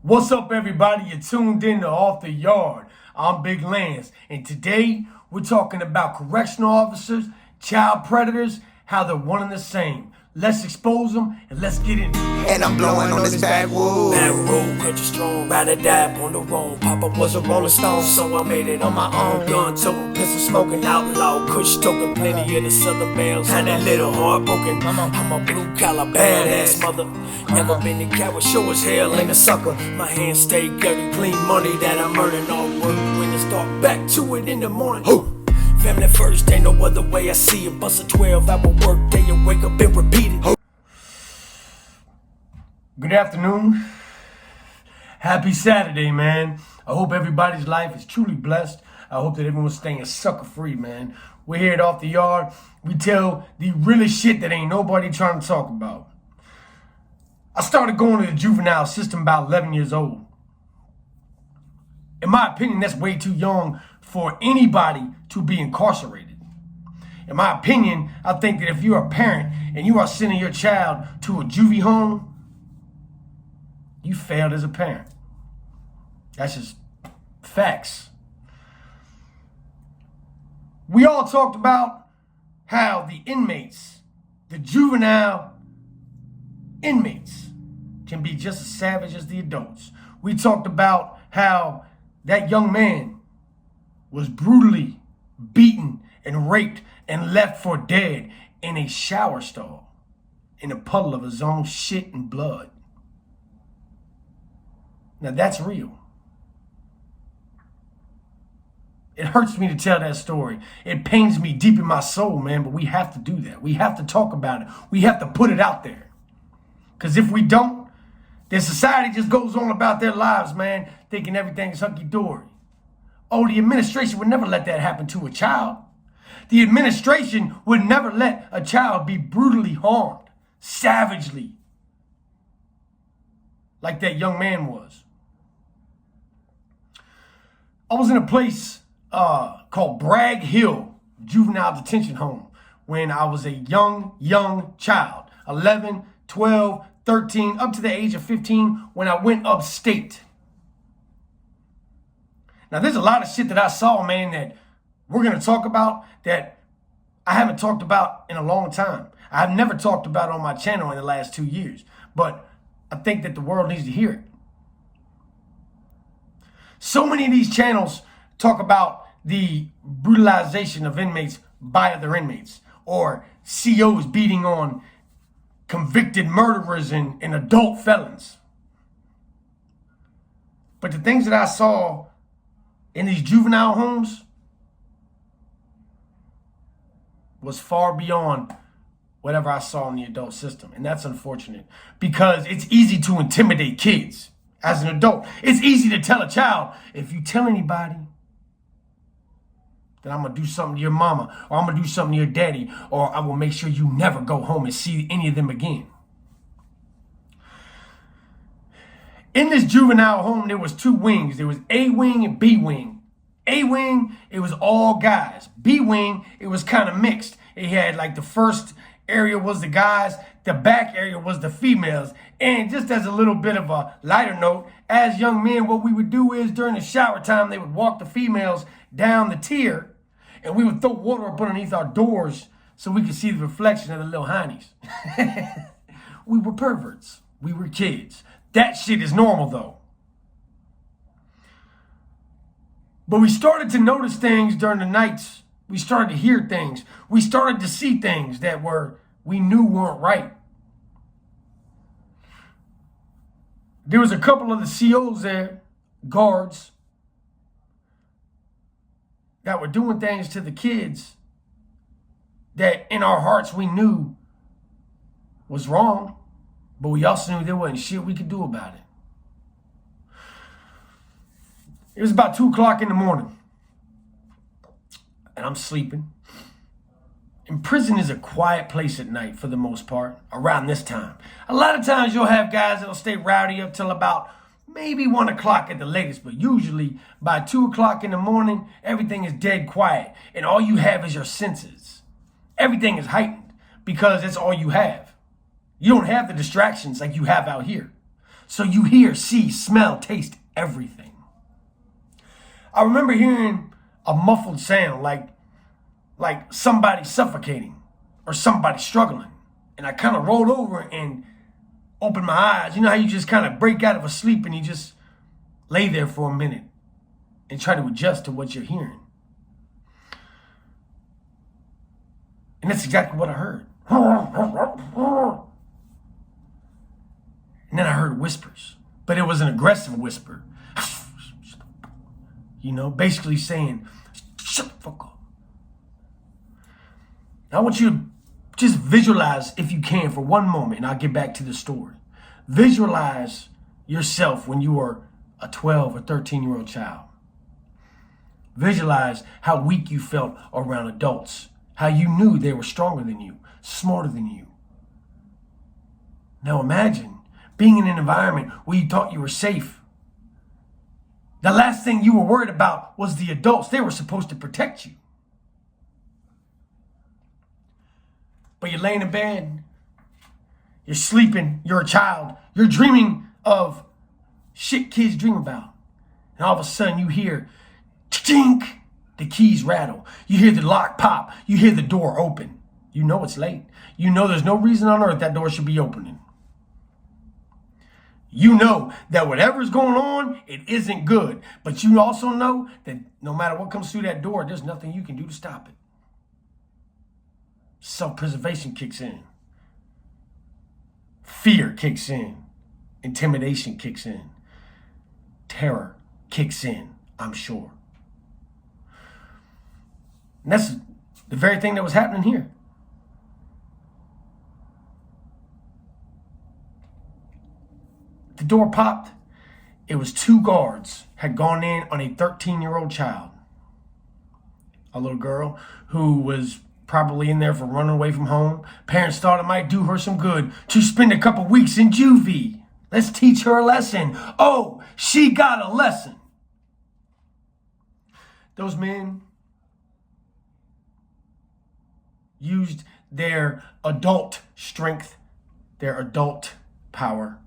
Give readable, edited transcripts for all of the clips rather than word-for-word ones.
What's up, everybody? You're tuned in to Off the Yard. I'm Big Lance, and today we're talking about correctional officers, child predators, how they're one and the same. Let's expose them and let's get into it. And I'm blowing on this backwood. Back road, country strong, ride or die on the road. Papa was a rolling stone, so I made it on my own. Gun toting, pistol smoking, outlaw, kush token, plenty of the southern bells. Had that little heartbroken. I'm a blue collar badass mother. Never been in coward, sure as hell ain't a sucker. My hands stay dirty, clean money that I'm earning all work. When I start back to it in the morning. Family first, ain't no other way I see it. Bust a 12-hour work day and wake up and repeat it. Good afternoon. Happy Saturday, man. I hope everybody's life is truly blessed. I hope that everyone's staying sucker free, man. We're here at Off the Yard. We tell the realest shit that ain't nobody trying to talk about. I started going to the juvenile system about 11 years old. In my opinion, that's way too young for anybody to be incarcerated. In my opinion, I think that if you're a parent and you are sending your child to a juvie home, you failed as a parent. That's just facts. We all talked about how the inmates, the juvenile inmates, can be just as savage as the adults. We talked about how that young man was brutally beaten and raped and left for dead in a shower stall in a puddle of his own shit and blood. Now that's real. It hurts me to tell that story. It pains me deep in my soul, man, but we have to do that. We have to talk about it. We have to put it out there. Because if we don't, then society just goes on about their lives, man, thinking everything is hunky-dory. Oh, the administration would never let that happen to a child. The administration would never let a child be brutally harmed, savagely, like that young man was. I was in a place called Bragg Hill Juvenile Detention Home when I was a young child, 11, 12, 13, up to the age of 15 when I went upstate. Now, there's a lot of shit that I saw, man, that we're going to talk about that I haven't talked about in a long time. I've never talked about on my channel in the last 2 years, but I think that the world needs to hear it. So many of these channels talk about the brutalization of inmates by other inmates, or COs beating on convicted murderers and adult felons. But the things that I saw in these juvenile homes was far beyond whatever I saw in the adult system. And that's unfortunate because it's easy to intimidate kids as an adult. It's easy to tell a child, if you tell anybody, then I'm going to do something to your mama, or I'm going to do something to your daddy, or I will make sure you never go home and see any of them again. In this juvenile home, there was two wings. There was A wing and B wing. A wing, it was all guys. B wing, it was kind of mixed. It had like the first area was the guys, the back area was the females. And just as a little bit of a lighter note, as young men, what we would do is during the shower time, they would walk the females down the tier and we would throw water up underneath our doors so we could see the reflection of the little heinies. We were perverts. We were kids. That shit is normal though. But we started to notice things during the nights. We started to hear things. We started to see things that we knew weren't right. There was a couple of the COs there, guards, that were doing things to the kids that in our hearts we knew was wrong, but we also knew there wasn't shit we could do about it. It was about 2 o'clock in the morning, and I'm sleeping. And prison is a quiet place at night for the most part, around this time. A lot of times you'll have guys that'll stay rowdy up till about maybe 1 o'clock at the latest, but usually by 2 o'clock in the morning, everything is dead quiet, and all you have is your senses. Everything is heightened because that's all you have. You don't have the distractions like you have out here. So you hear, see, smell, taste everything. I remember hearing a muffled sound like somebody suffocating or somebody struggling. And I kind of rolled over and opened my eyes. You know how you just kind of break out of a sleep and you just lay there for a minute and try to adjust to what you're hearing. And that's exactly what I heard. And then I heard whispers, but it was an aggressive whisper. You know, basically saying, shut the fuck up. Now I want you to just visualize, if you can, for one moment, and I'll get back to the story. Visualize yourself when you were a 12 or 13-year-old child. Visualize how weak you felt around adults, how you knew they were stronger than you, smarter than you. Now imagine being in an environment where you thought you were safe. The last thing you were worried about was the adults. They were supposed to protect you. But you're laying in bed, you're sleeping, you're a child, you're dreaming of shit kids dream about. And all of a sudden you hear, tink, the keys rattle. You hear the lock pop. You hear the door open. You know it's late. You know there's no reason on earth that door should be opening. You know that whatever's going on, it isn't good. But you also know that no matter what comes through that door, there's nothing you can do to stop it. Self-preservation kicks in. Fear kicks in. Intimidation kicks in. Terror kicks in, I'm sure. And that's the very thing that was happening here. The door popped. It was 2 guards had gone in on a 13-year-old child. A little girl who was probably in there for running away from home. Parents thought it might do her some good to spend a couple weeks in juvie. Let's teach her a lesson. Oh, she got a lesson. Those men used their adult strength, their adult power,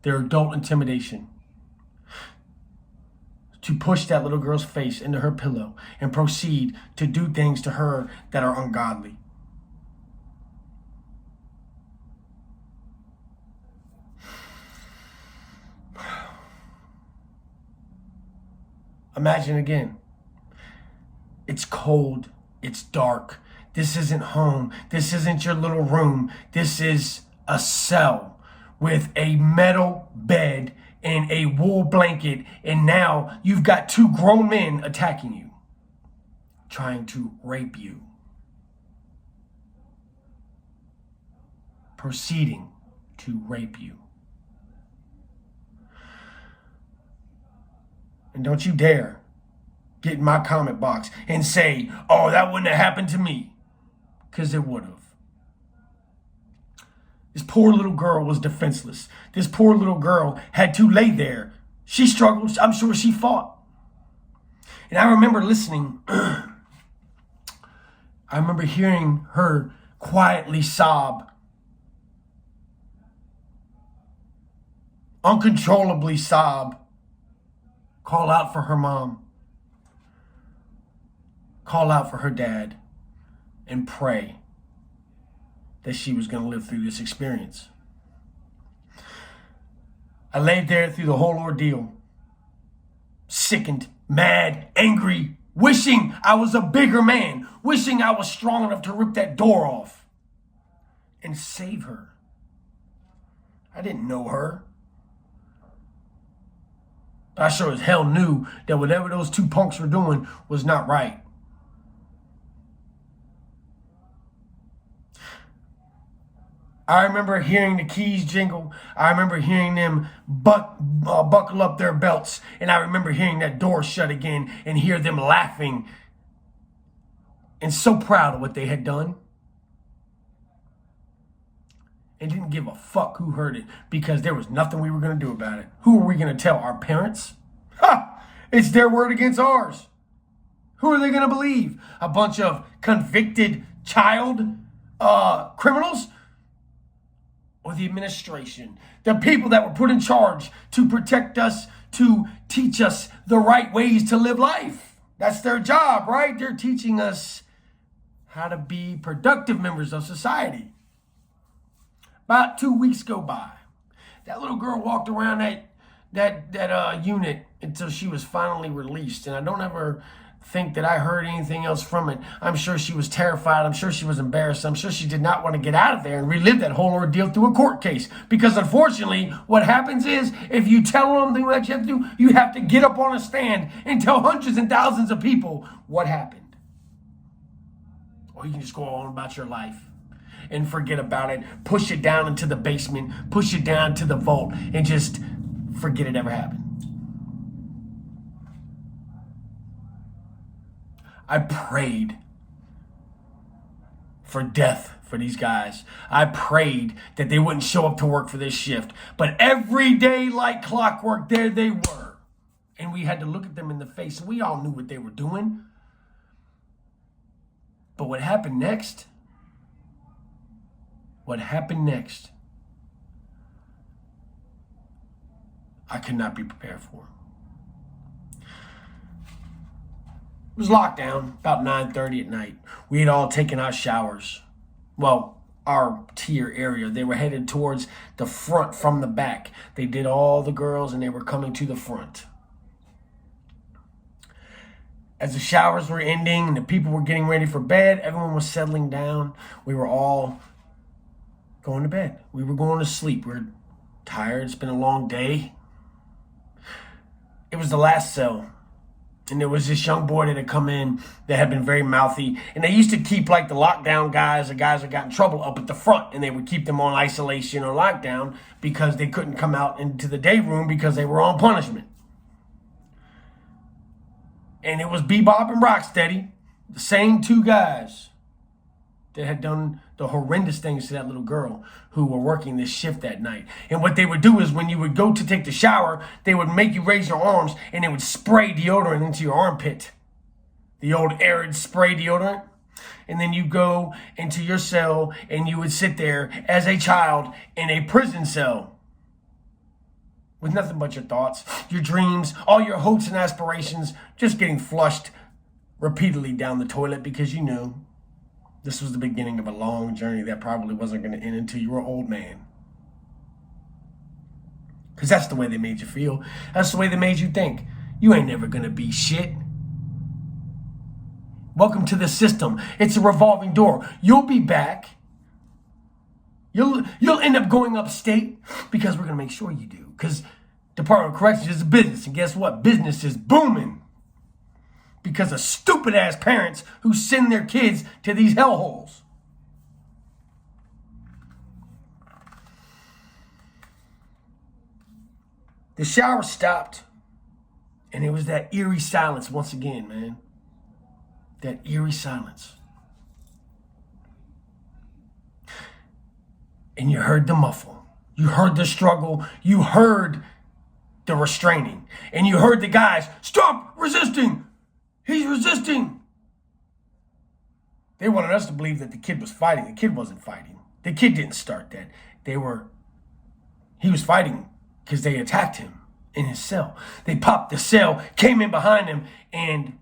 their adult intimidation to push that little girl's face into her pillow and proceed to do things to her that are ungodly. Imagine again. It's cold. It's dark. This isn't home. This isn't your little room. This is a cell with a metal bed and a wool blanket. And now you've got 2 grown men attacking you, trying to rape you, proceeding to rape you. And don't you dare get in my comment box and say, oh, that wouldn't have happened to me. Because it would have. This poor little girl was defenseless. This poor little girl had to lay there. She struggled. I'm sure she fought. And I remember listening. I remember hearing her quietly sob. Uncontrollably sob. Call out for her mom. Call out for her dad. And pray that she was going to live through this experience. I laid there through the whole ordeal, sickened, mad, angry, wishing I was a bigger man, wishing I was strong enough to rip that door off and save her. I didn't know her. But I sure as hell knew that whatever those 2 punks were doing was not right. I remember hearing the keys jingle. I remember hearing them buckle up their belts. And I remember hearing that door shut again and hear them laughing and so proud of what they had done. And didn't give a fuck who heard it because there was nothing we were going to do about it. Who were we going to tell? Our parents? Ha! It's their word against ours. Who are they going to believe? A bunch of convicted child criminals? or the administration, the people that were put in charge to protect us, to teach us the right ways to live life. That's their job, right? They're teaching us how to be productive members of society. About 2 weeks go by. That little girl walked around that unit until she was finally released. And I don't ever think that I heard anything else from it. I'm sure she was terrified. I'm sure she was embarrassed. I'm sure she did not want to get out of there and relive that whole ordeal through a court case. Because unfortunately, what happens is, if you tell them what you have to do, you have to get up on a stand and tell hundreds and thousands of people what happened. Or you can just go on about your life and forget about it, push it down into the basement, push it down to the vault, and just forget it ever happened. I prayed for death for these guys. I prayed that they wouldn't show up to work for this shift. But every day, like clockwork, there they were. And we had to look at them in the face. We all knew what they were doing. But what happened next? I could not be prepared for. It was lockdown, about 9:30 at night. We had all taken our showers. Well, our tier area. They were headed towards the front from the back. They did all the girls and they were coming to the front. As the showers were ending and the people were getting ready for bed, everyone was settling down. We were all going to bed. We were going to sleep. We were tired. It's been a long day. It was the last cell. And there was this young boy that had come in that had been very mouthy. And they used to keep like the lockdown guys, the guys that got in trouble, up at the front. And they would keep them on isolation or lockdown because they couldn't come out into the day room because they were on punishment. And it was Bebop and Rocksteady, the same two guys that had done the horrendous things to that little girl who were working this shift that night. And what they would do is when you would go to take the shower, they would make you raise your arms and they would spray deodorant into your armpit. The old arid spray deodorant. And then you go into your cell and you would sit there as a child in a prison cell with nothing but your thoughts, your dreams, all your hopes and aspirations just getting flushed repeatedly down the toilet because you knew this was the beginning of a long journey that probably wasn't going to end until you were an old man. Because that's the way they made you feel. That's the way they made you think. You ain't never going to be shit. Welcome to the system. It's a revolving door. You'll be back. You'll end up going upstate because we're going to make sure you do. Because Department of Corrections is a business. And guess what? Business is booming. Because of stupid-ass parents who send their kids to these hellholes. The shower stopped, and it was that eerie silence once again, man. That eerie silence. And you heard the muffle. You heard the struggle. You heard the restraining. And you heard the guys, stop resisting. He's resisting. They wanted us to believe that the kid was fighting. The kid wasn't fighting. The kid didn't start that. He was fighting because they attacked him in his cell. They popped the cell, came in behind him, and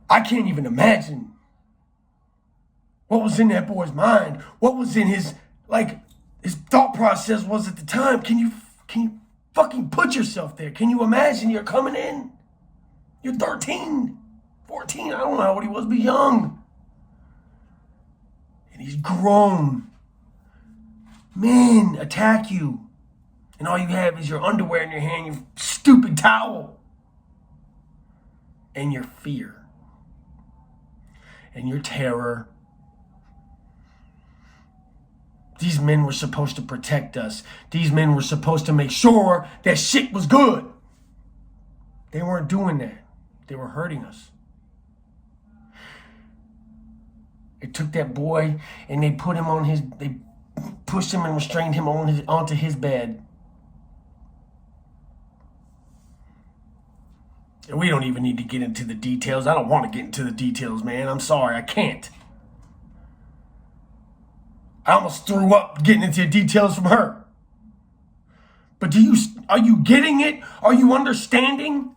I can't even imagine what was in that boy's mind, what was in his thought process was at the time. Can you fucking put yourself there? Can you imagine you're coming in? You're 13, 14, I don't know how old he was, but young. And he's grown. Men attack you. And all you have is your underwear in your hand, your stupid towel. And your fear. And your terror. These men were supposed to protect us. These men were supposed to make sure that shit was good. They weren't doing that. They were hurting us. They took that boy and they pushed him and restrained him onto his bed. We don't even need to get into the details. I don't want to get into the details, man. I'm sorry, I can't. I almost threw up getting into the details from her. But are you getting it? Are you understanding?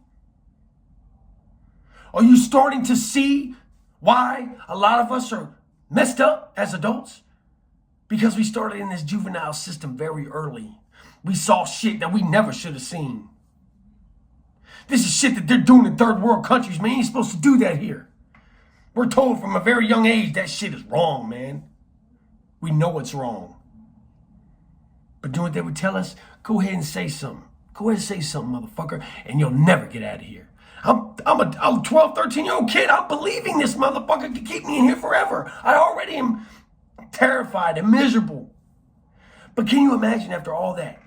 Are you starting to see why a lot of us are messed up as adults? Because we started in this juvenile system very early. We saw shit that we never should have seen. This is shit that they're doing in third world countries, man. You ain't supposed to do that here. We're told from a very young age that shit is wrong, man. We know it's wrong. But doing what they would tell us, go ahead and say something. Go ahead and say something, motherfucker, and you'll never get out of here. I'm a 12, 13-year-old kid. I'm believing this motherfucker can keep me in here forever. I already am terrified and miserable. But can you imagine after all that?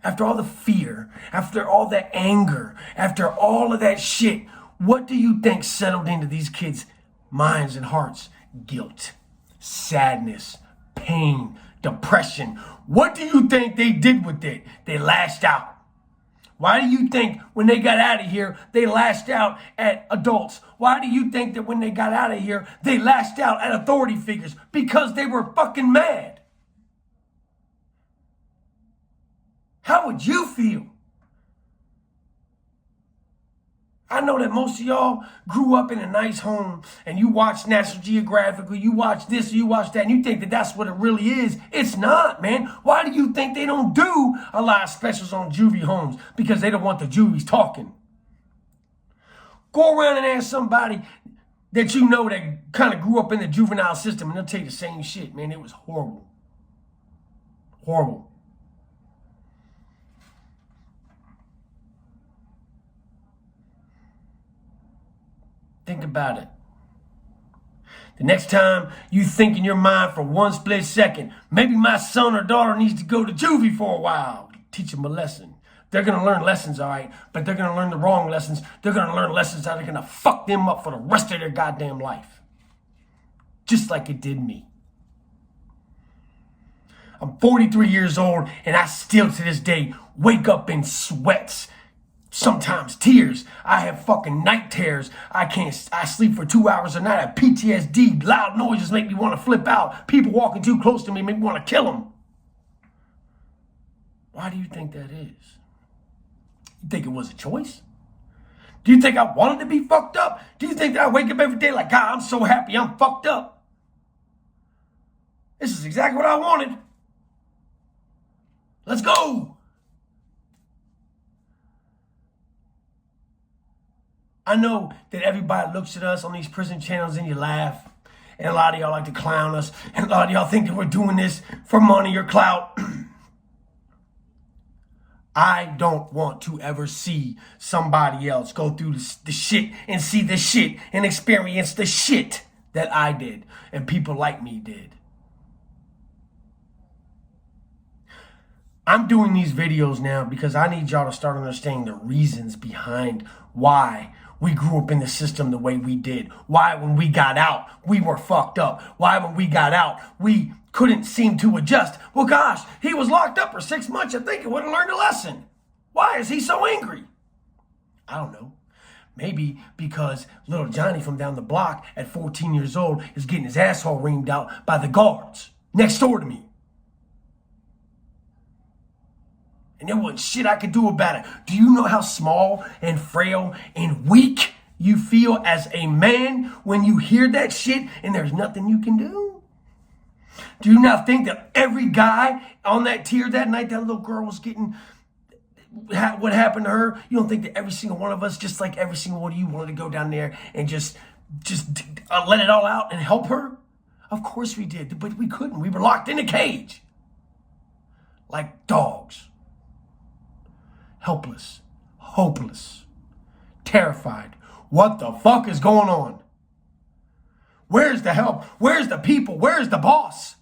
After all the fear, after all the anger, after all of that shit, what do you think settled into these kids' minds and hearts? Guilt, sadness, pain, depression. What do you think they did with it? They lashed out. Why do you think when they got out of here, they lashed out at adults? Why do you think that when they got out of here, they lashed out at authority figures? Because they were fucking mad. How would you feel? I know that most of y'all grew up in a nice home and you watch National Geographic or you watch this or you watch that and you think that that's what it really is. It's not, man. Why do you think they don't do a lot of specials on juvie homes? Because they don't want the juvies talking. Go around and ask somebody that you know that kind of grew up in the juvenile system and they'll tell you the same shit, man. It was horrible. Horrible. Think about it. The next time you think in your mind for one split second, maybe my son or daughter needs to go to juvie for a while. Teach them a lesson. They're going to learn lessons, all right, but they're going to learn the wrong lessons. They're going to learn lessons that are going to fuck them up for the rest of their goddamn life. Just like it did me. I'm 43 years old, and I still to this day wake up in sweats. Sometimes tears. I have fucking night terrors. I sleep for 2 hours a night. I have PTSD. Loud noises make me want to flip out. People walking too close to me make me want to kill them. Why do you think that is? You think it was a choice? Do you think I wanted to be fucked up? Do you think that I wake up every day like, God, I'm so happy I'm fucked up? This is exactly what I wanted. Let's go. I know that everybody looks at us on these prison channels and you laugh. And a lot of y'all like to clown us. And a lot of y'all think that we're doing this for money or clout. I don't want to ever see somebody else go through the shit and see the shit and experience the shit that I did and people like me did. I'm doing these videos now because I need y'all to start understanding the reasons behind why we grew up in the system the way we did. Why when we got out, we were fucked up. Why when we got out, we couldn't seem to adjust. Well, gosh, he was locked up for 6 months. I think he would have learned a lesson. Why is he so angry? I don't know. Maybe because little Johnny from down the block at 14 years old is getting his asshole reamed out by the guards next door to me. And there wasn't shit I could do about it. Do you know how small and frail and weak you feel as a man when you hear that shit and there's nothing you can do? Do you not think that every guy on that tier that night, that little girl was getting what happened to her? You don't think that every single one of us, just like every single one of you, wanted to go down there and just let it all out and help her? Of course we did, but we couldn't. We were locked in a cage like dogs. Helpless, hopeless, terrified. What the fuck is going on? Where's the help? Where's the people? Where's the boss?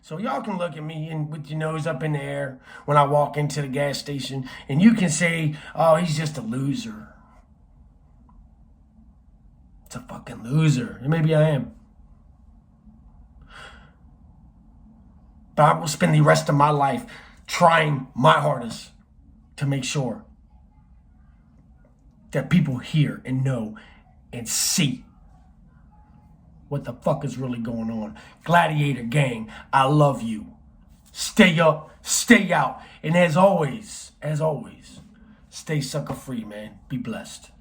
So y'all can look at me and with your nose up in the air when I walk into the gas station and you can say, oh, he's just a loser. It's a fucking loser. And maybe I am. But I will spend the rest of my life trying my hardest to make sure that people hear and know and see what the fuck is really going on. Gladiator gang, I love you. Stay up, stay out, and as always, stay sucker free, man. Be blessed.